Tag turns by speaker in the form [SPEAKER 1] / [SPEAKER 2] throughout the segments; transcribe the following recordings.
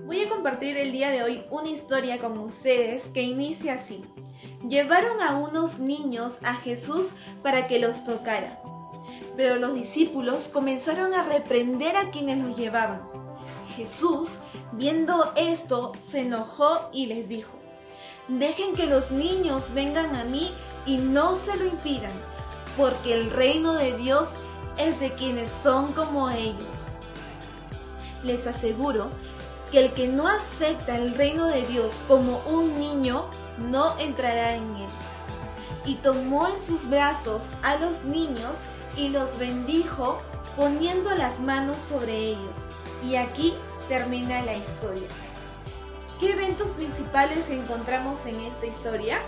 [SPEAKER 1] Voy a compartir el día de hoy una historia con ustedes que inicia así. Llevaron a unos niños a Jesús para que los tocara, pero los discípulos comenzaron a reprender a quienes los llevaban. Jesús, viendo esto, se enojó y les dijo: «Dejen que los niños vengan a mí y no se lo impidan, porque el reino de Dios es de quienes son como ellos. Les aseguro que el que no acepta el reino de Dios como un niño, no entrará en él». Y tomó en sus brazos a los niños y los bendijo poniendo las manos sobre ellos. Y aquí termina la historia. ¿Qué eventos principales encontramos en esta historia?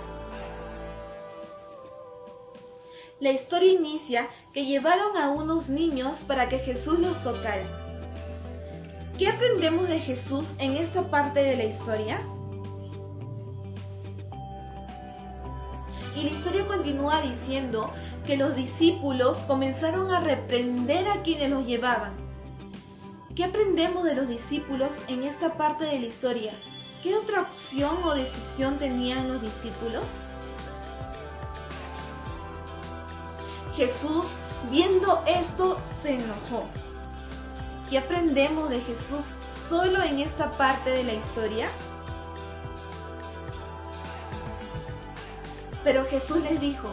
[SPEAKER 1] La historia inicia que llevaron a unos niños para que Jesús los tocara. ¿Qué aprendemos de Jesús en esta parte de la historia? Y la historia continúa diciendo que los discípulos comenzaron a reprender a quienes los llevaban. ¿Qué aprendemos de los discípulos en esta parte de la historia? ¿Qué otra opción o decisión tenían los discípulos? Jesús, viendo esto, se enojó. ¿Qué aprendemos de Jesús solo en esta parte de la historia? Pero Jesús les dijo: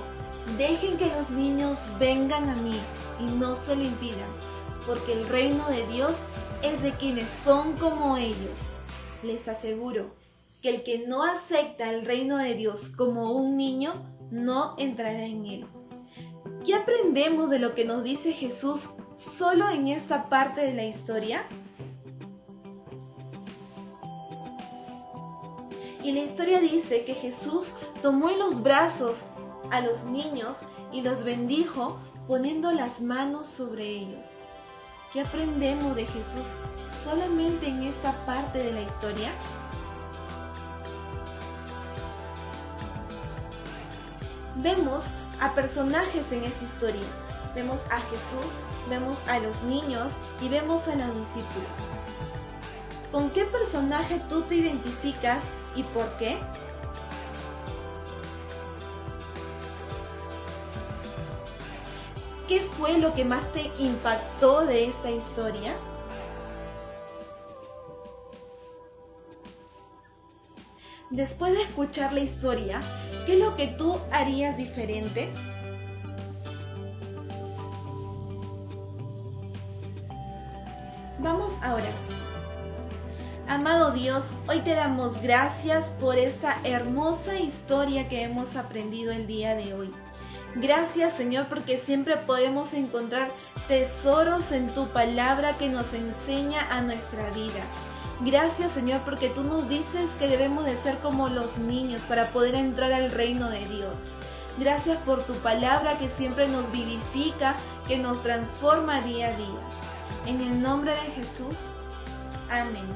[SPEAKER 1] «Dejen que los niños vengan a mí y no se lo impidan, porque el reino de Dios es de quienes son como ellos. Les aseguro que el que no acepta el reino de Dios como un niño, no entrará en él». ¿Qué aprendemos de lo que nos dice Jesús solo en esta parte de la historia? Y la historia dice que Jesús tomó en los brazos a los niños y los bendijo poniendo las manos sobre ellos. ¿Qué aprendemos de Jesús solamente en esta parte de la historia? Vemos a personajes en esta historia. Vemos a Jesús, vemos a los niños y vemos a los discípulos. ¿Con qué personaje tú te identificas y por qué? ¿Qué fue lo que más te impactó de esta historia? Después de escuchar la historia, ¿qué es lo que tú harías diferente? Vamos ahora. Amado Dios, hoy te damos gracias por esta hermosa historia que hemos aprendido el día de hoy. Gracias, Señor, porque siempre podemos encontrar tesoros en tu palabra que nos enseña a nuestra vida. Gracias, Señor, porque tú nos dices que debemos de ser como los niños para poder entrar al reino de Dios. Gracias por tu palabra que siempre nos vivifica, que nos transforma día a día. En el nombre de Jesús, amén.